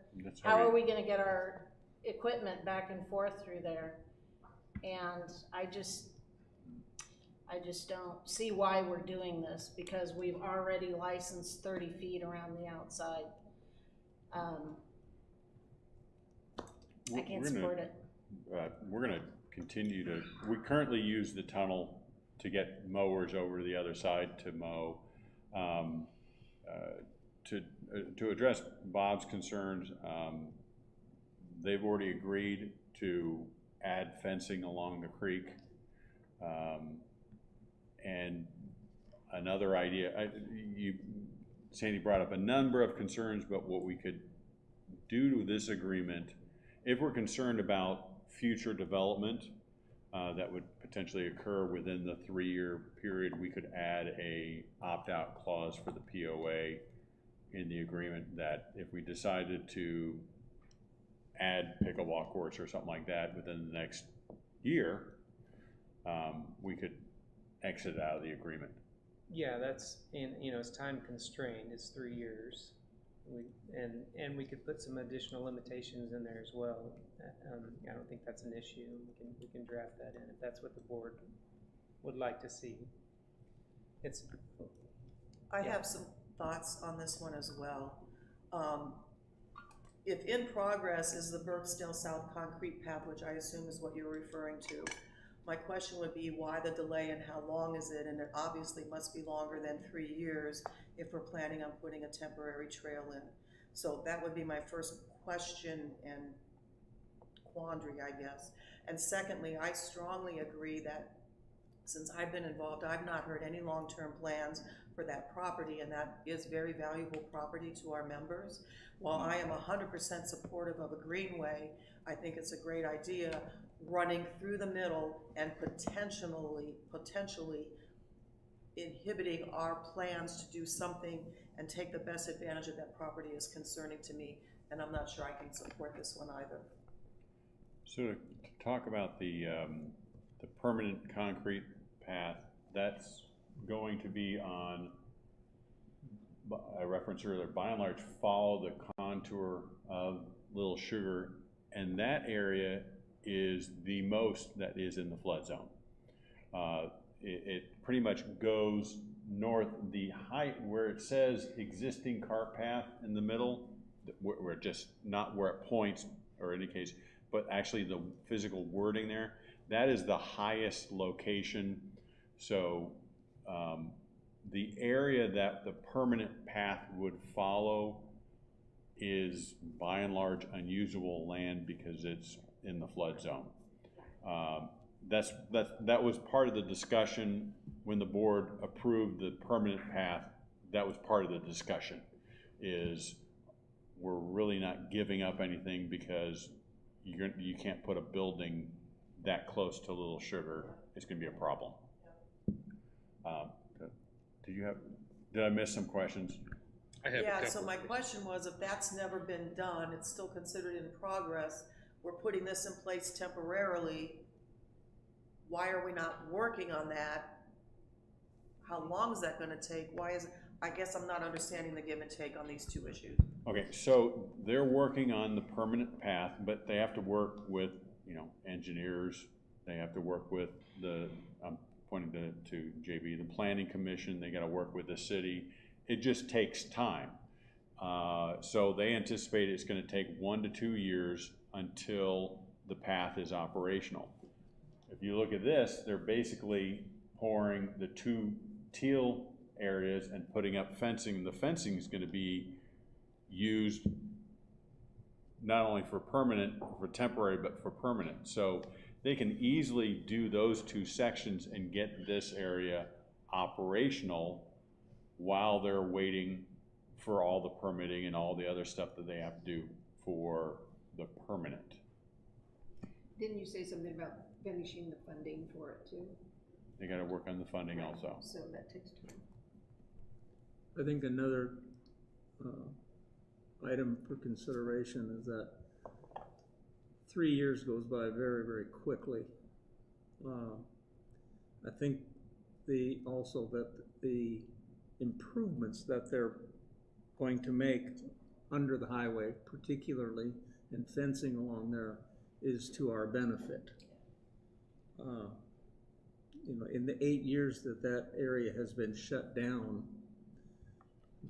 How are we gonna get our equipment back and forth through there? And I just don't see why we're doing this, because we've already licensed 30 feet around the outside. I can't support it. We're gonna continue to, we currently use the tunnel to get mowers over to the other side to mow. To address Bob's concerns, they've already agreed to add fencing along the creek. And another idea, Sandy brought up a number of concerns about what we could do to this agreement. If we're concerned about future development that would potentially occur within the 3-year period, we could add a opt-out clause for the POA in the agreement, that if we decided to add pickleball courts or something like that within the next year, we could exit out of the agreement. Yeah, that's, and you know, it's time constrained, it's 3 years. And we could put some additional limitations in there as well. I don't think that's an issue. We can draft that in if that's what the board would like to see. I have some thoughts on this one as well. If in progress is the Burksdale South concrete path, which I assume is what you're referring to, my question would be why the delay and how long is it? And it obviously must be longer than 3 years if we're planning on putting a temporary trail in. So that would be my first question and quandary, I guess. And secondly, I strongly agree that since I've been involved, I've not heard any long-term plans for that property, and that is very valuable property to our members. While I am 100% supportive of a greenway, I think it's a great idea running through the middle and potentially inhibiting our plans to do something and take the best advantage of that property is concerning to me, and I'm not sure I can support this one either. So to talk about the permanent concrete path, that's going to be on, I referenced earlier, by and large follow the contour of Little Sugar, and that area is the most that is in the flood zone. It pretty much goes north. The height where it says existing cart path in the middle, where it just not where it points or indicates, but actually the physical wording there, that is the highest location. So the area that the permanent path would follow is by and large unusable land because it's in the flood zone. That was part of the discussion when the board approved the permanent path. That was part of the discussion, is we're really not giving up anything because you can't put a building that close to Little Sugar. It's going to be a problem. Did I miss some questions? I have a Yeah, couple. so my question was, if that's never been done, it's still considered in progress, we're putting this in place temporarily, why are we not working on that? How long is that gonna take? Why is, I guess I'm not understanding the give and take on these two issues. Okay, so they're working on the permanent path, but they have to work with, you know, engineers. They have to work with the, I'm pointing to JB, the planning commission. They gotta work with the city. It just takes time. So they anticipate it's gonna take 1 to 2 years until the path is operational. If you look at this, they're basically pouring the 2 teal areas and putting up fencing. The fencing is gonna be used not only for temporary, but for permanent. So they can easily do those 2 sections and get this area operational while they're waiting for all the permitting and all the other stuff that they have to do for the permanent. Didn't you say something about finishing the funding for it too? They gotta work on the funding also. So that takes time. I think another item for consideration is that 3 years goes by very, very quickly. I think also that the improvements that they're going to make under the highway, particularly, and fencing along there, is to our benefit. You know, in the 8 years that that area has been shut down,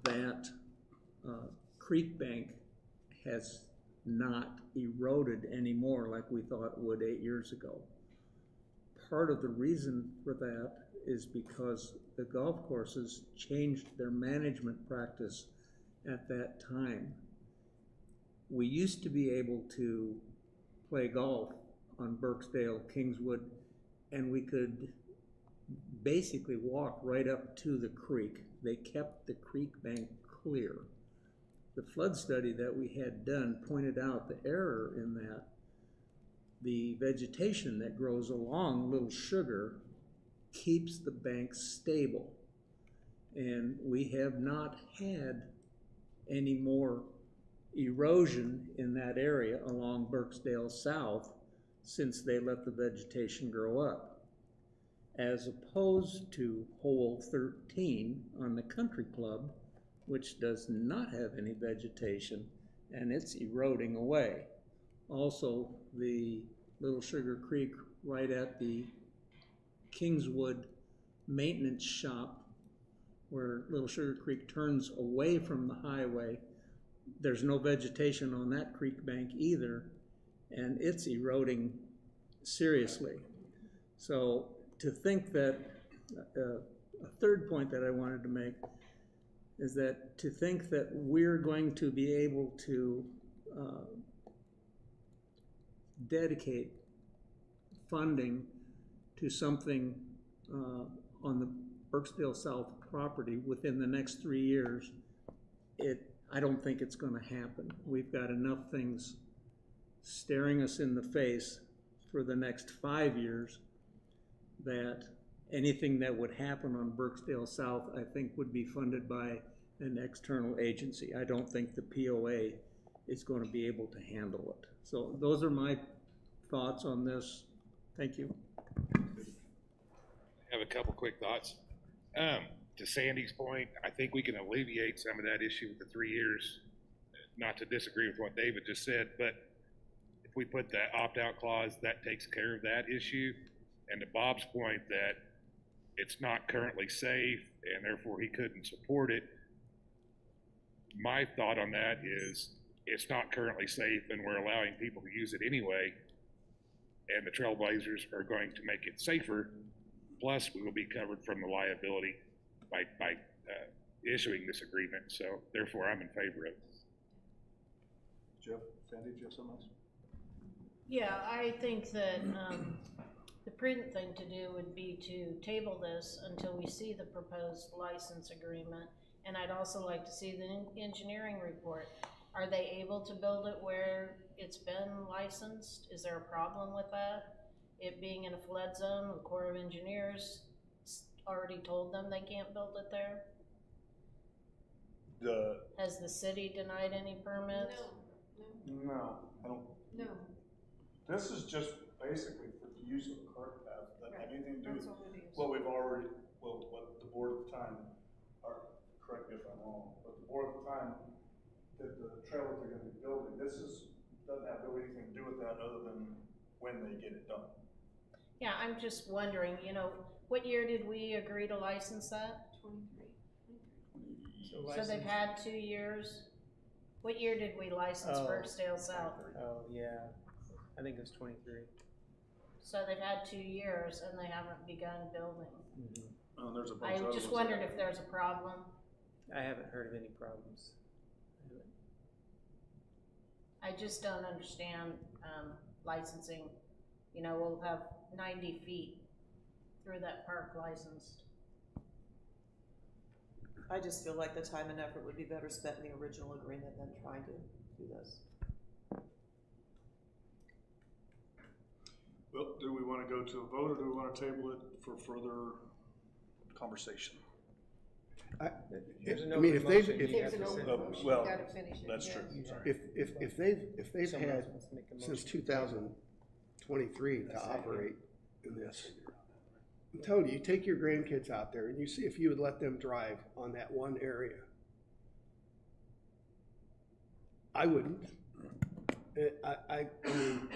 that creek bank has not eroded anymore like we thought it would 8 years ago. Part of the reason for that is because the golf courses changed their management practice at that time. We used to be able to play golf on Birksdale, Kingswood, and we could basically walk right up to the creek. They kept the creek bank clear. The flood study that we had done pointed out the error in that. The vegetation that grows along Little Sugar keeps the bank stable. And we have not had any more erosion in that area along Birksdale South since they let the vegetation grow up, as opposed to hole 13 on the Country Club, which does not have any vegetation, and it's eroding away. Also, the Little Sugar Creek right at the Kingswood maintenance shop, where Little Sugar Creek turns away from the highway, there's no vegetation on that creek bank either, and it's eroding seriously. So to think that, a third point that I wanted to make is that to think that we're going to be able to dedicate funding to something on the Birksdale South property within the next 3 years, I don't think it's going to happen. We've got enough things staring us in the face for the next 5 years that anything that would happen on Birksdale South, I think, would be funded by an external agency. I don't think the POA is going to be able to handle it. So those are my thoughts on this. Thank you. I have a couple quick thoughts. To Sandy's point, I think we can alleviate some of that issue with the 3 years. Not to disagree with what David just said, but if we put that opt-out clause, that takes care of that issue. And to Bob's point that it's not currently safe and therefore he couldn't support it, my thought on that is it's not currently safe and we're allowing people to use it anyway, and the Trailblazers are going to make it safer, plus we will be covered from the liability by issuing this agreement. So therefore I'm in favor of it. Jeff, Sandy, do you have something else? Yeah, I think that the prudent thing to do would be to table this until we see the proposed license agreement. And I'd also like to see the engineering report. Are they able to build it where it's been licensed? Is there a problem with that? It being in a flood zone, the Corps of Engineers already told them they can't build it there? Has the city denied any permits? No, I don't. No. This is just basically for the use of the cart path. Doesn't have anything to do with That's all it is. what we've already, what the board at the time, or correct me if I'm wrong, but the board at the time that the trail that they're gonna be building, doesn't have really anything to do with that other than when they get it done. Yeah, I'm just wondering, you know, what year did we agree to license that? 23. So they've had 2 years. What year did we license Oh. Burkesdale South? Oh, yeah, I think it was 23. So they've had 2 years and they haven't begun building. Oh, there's a bunch I of other just ones that wondered have- if there's a problem. I haven't heard of any problems. I just don't understand, licensing. You know, we'll have 90 feet through that park licensed. I just feel like the time and effort would be better spent in the original agreement than trying to do this. Well, do we wanna go to a vote, or do we wanna table it for further conversation? There's an I mean, open if they've, motion, if, you have to There's an send open it. motion. well, You gotta finish it. That's yeah. true, sorry. if they've Someone had, else wants to make a motion. since 2023 to operate in this, I'm telling you, you take your grandkids out there and you see if you would let them drive on that one area. I wouldn't. I mean,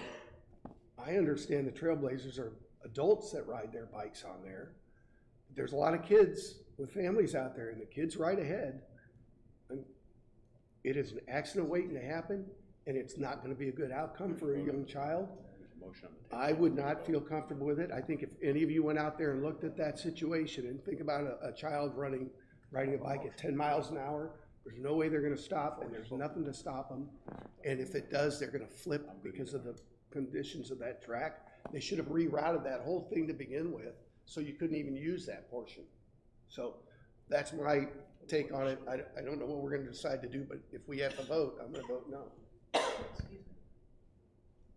I understand the Trailblazers are adults that ride their bikes on there. There's a lot of kids with families out there, and the kids ride ahead. And it is an accident waiting to happen, and it's not gonna be a good outcome for a young child. There's a motion on the table. I would not feel comfortable with it. I think if any of you went out there and looked at that situation and think about a child riding a bike at 10 miles an hour, there's no way they're gonna stop, and there's nothing to stop them. And if it does, they're gonna flip because of the conditions of that track. They should have rerouted that whole thing to begin with, so you couldn't even use that portion. So that's my take on it. I don't know what we're gonna decide to do, but if we have to vote, I'm gonna vote no.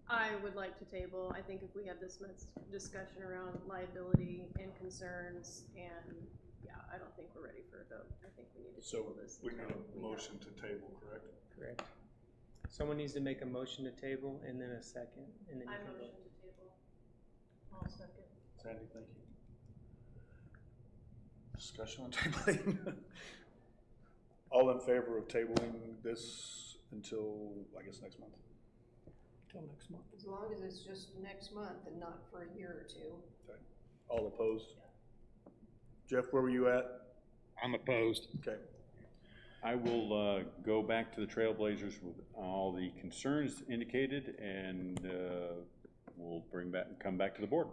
I would like to table. I think if we have this much discussion around liability and concerns, and yeah, I don't think we're ready for a vote. I think we need to So table this. we need until a we motion to table, correct? Correct. Someone needs to make a motion to table and then a second, and then I you can motion vote. to table. I'll second. Sandy, thank you. Discussion on tabling? All in favor of tabling this until, I guess, next month? Till next month. As long as it's just next month and not for a year or two. Okay. All opposed? Jeff, where were you at? I'm opposed. Okay. I will go back to the Trailblazers with all the concerns indicated, and we'll come back to the board.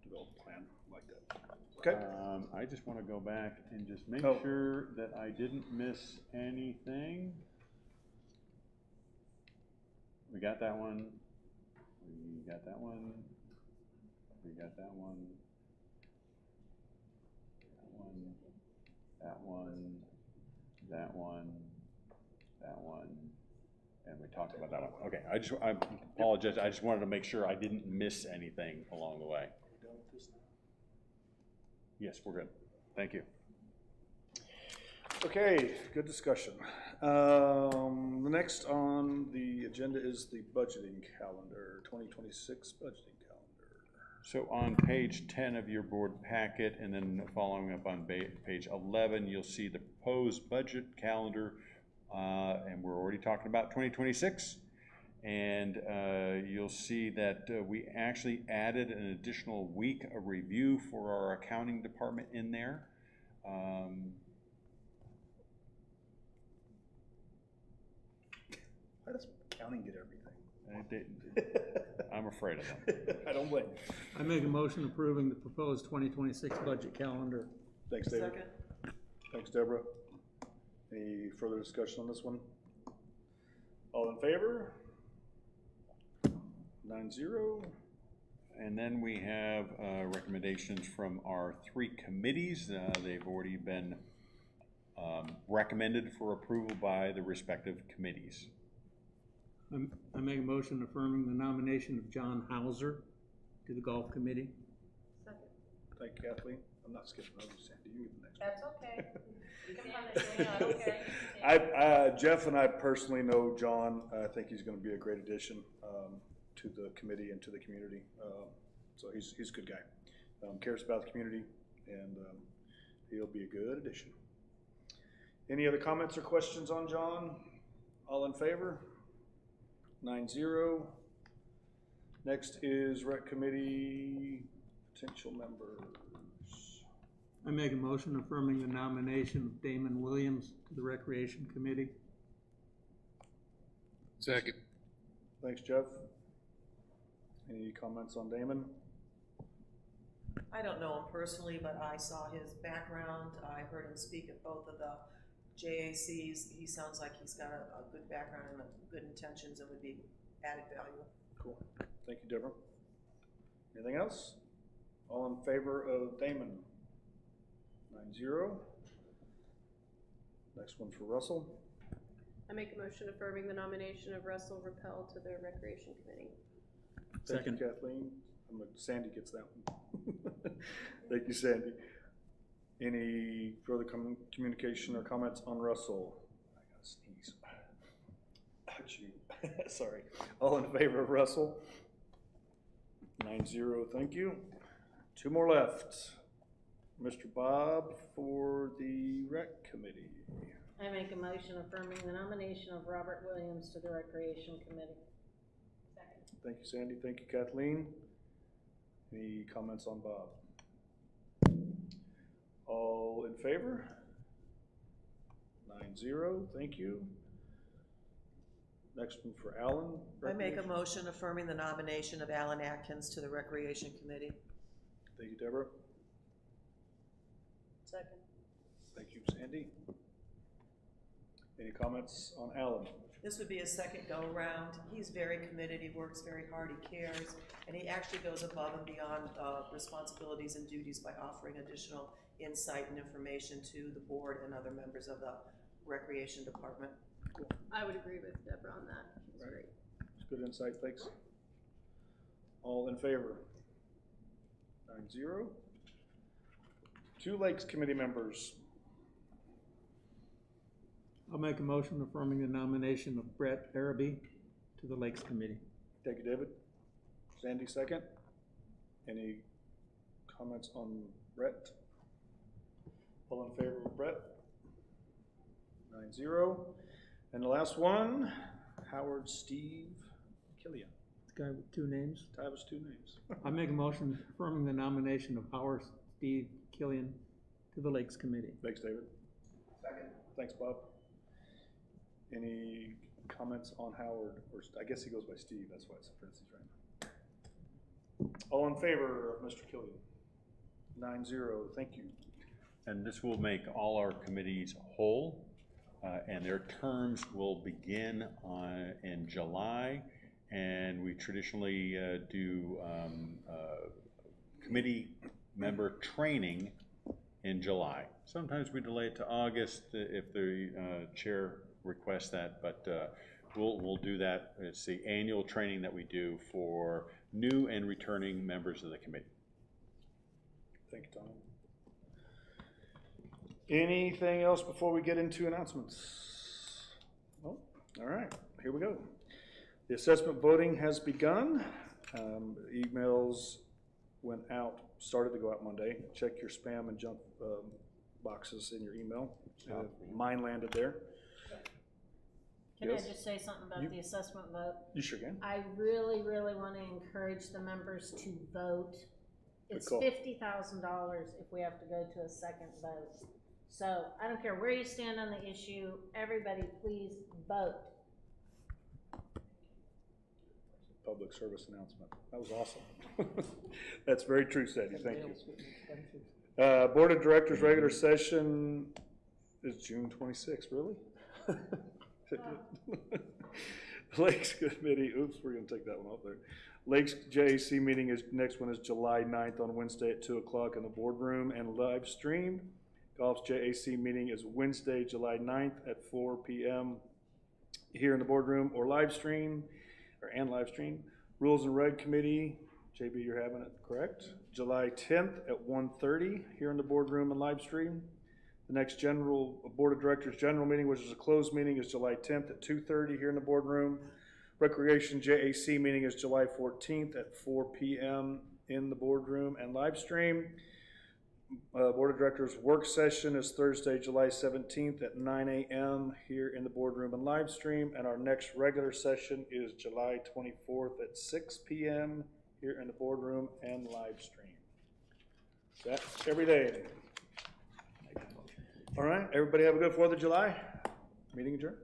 Develop a plan like that. Okay. I just want to go back and just make Oh. sure that I didn't miss anything. We got that one. We got that one. We got that one. That one. That one. That one. And we talked about that one. Okay, I apologize. I just wanted to make sure I didn't miss anything along the way. Yes, we're good. Thank you. Okay, good discussion. The next on the agenda is the budgeting calendar, 2026 budgeting calendar. So on page 10 of your board packet, and then following up on page 11, you'll see the proposed budget calendar, and we're already talking about 2026. And you'll see that we actually added an additional week of review for our accounting department in there. How does accounting get everything? I'm afraid of them. I don't blame. I make a motion approving the proposed 2026 budget calendar. Thanks, David. Second? Thanks, Deborah. Any further discussion on this one? All in favor? 9-0. And then we have recommendations from our 3 committees. They've already been recommended for approval by the respective committees. I make a motion affirming the nomination of John Hauser to the Golf Committee. Second. Thank you, Kathleen. I'm not skipping over Sandy. You get the next one. That's okay. You can punish me, I don't care. Jeff and I personally know John. I think he's going to be a great addition to the committee and to the community. So he's a good guy. Cares about the community, and He'll be a good addition. Any other comments or questions on John? All in favor? 9-0. Next is rec committee potential members. I make a motion affirming the nomination of Damon Williams to the Recreation Committee. Second. Thanks, Jeff. Any comments on Damon? I don't know him personally, but I saw his background. I heard him speak at both of the JACs. He sounds like he's got a good background and good intentions and would be added value. Cool. Thank you, Deborah. Anything else? All in favor of Damon? 9-0. Next one for Russell. I make a motion affirming the nomination of Russell Rappel to the Recreation Committee. Thank you, Kathleen. Sandy gets that one. Thank you, Sandy. Any further communication or comments on Russell? I gotta sneeze. Achoo. Sorry. All in favor of Russell? 9-0, thank you. Two more left. Mr. Bob for the rec committee. I make a motion affirming the nomination of Robert Williams to the Recreation Committee. Second. Thank you, Sandy. Thank you, Kathleen. Any comments on Bob? All in favor? 9-0, thank you. Next one for Alan. I make a motion affirming the nomination of Alan Atkins to the Recreation Committee. Thank you, Deborah. Second. Thank you, Sandy. Any comments on Alan? This would be his second go-around. He's very committed, he works very hard, he cares, and he actually goes above and beyond responsibilities and duties by offering additional insight and information to the board and other members of the Recreation Department. Cool. I would agree with Deborah on that. It's Right. great. It's good insight, thanks. All in favor? 9-0. Two Lakes Committee members. I'll make a motion affirming the nomination of Brett Araby to the Lakes Committee. Thank you, David. Sandy, second. Any comments on Brett? All in favor of Brett? 9-0. And the last one, Howard Steve Killian. The guy with two names. That was two names. I make a motion affirming the nomination of Howard Steve Killian to the Lakes Committee. Thanks, David. Second. Thanks, Bob. Any comments on Howard? Or I guess he goes by Steve, that's why it's in parentheses right now. All in favor of Mr. Killian? 9-0, thank you. And this will make all our committees whole, and their terms will begin in July, and we traditionally do committee member training in July. Sometimes we delay it to August if the chair requests that, but we'll do that. It's the annual training that we do for new and returning members of the committee. Thank you, Tom. Anything else before we get into announcements? Oh, all right, here we go. The assessment voting has begun. Emails went out, started to go out Monday. Check your spam and junk boxes in your email. Mine landed there. Can Yes. I just say something about the assessment vote? You sure can. I really, really want to encourage the members to vote. It's call. $50,000 if we have to go to a second vote. So I don't care where you stand on the issue, everybody please vote. Public service announcement. That was awesome. That's very true, Sandy. Thank you. Board of Directors regular session is June 26th, really? Lakes Committee, oops, we're gonna take that one off there. Lakes JAC meeting is, next one is July 9th on Wednesday at 2 o'clock in the boardroom and live stream. Golf's JAC meeting is Wednesday, July 9th at 4 p.m. here in the boardroom or live stream, and live stream. Rules and Reg Committee, JB, you're having it, correct? July 10th at 1:30 here in the boardroom and live stream. The next general Board of Directors general meeting, which is a closed meeting, is July 10th at 2:30 here in the boardroom. Recreation JAC meeting is July 14th at 4 p.m. in the boardroom and live stream. Board of Directors work session is Thursday, July 17th at 9 a.m. here in the boardroom and live stream, and our next regular session is July 24th at 6 p.m. here in the boardroom and live stream. That's every day. All right, everybody have a good 4th of July. Meeting adjourned.